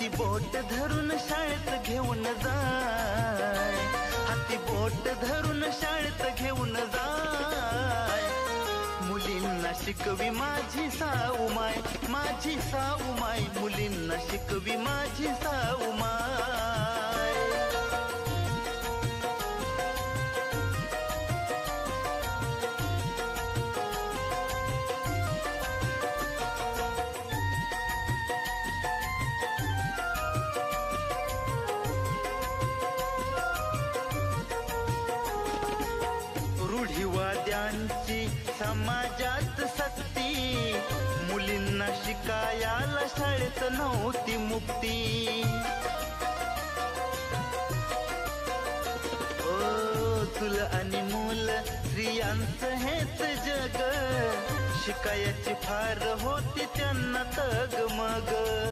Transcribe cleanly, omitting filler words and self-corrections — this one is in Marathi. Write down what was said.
हाती बोट धरून शाळेत घेऊन जाय, हाती बोट धरून शाळेत घेऊन जाय, मुलींना शिकवी माझी साऊमाय, माझी साऊमाय, मुलींना शिकवी माझी साऊमाय. रूढिवाद्यांची समाजात सक्ती, मुलींना शिकायला शाळेत नव्हती मुक्ती. ओ चूल आणि मूल स्त्रियांचं हेच जग, शिकायची फार होती त्यांना तग मग.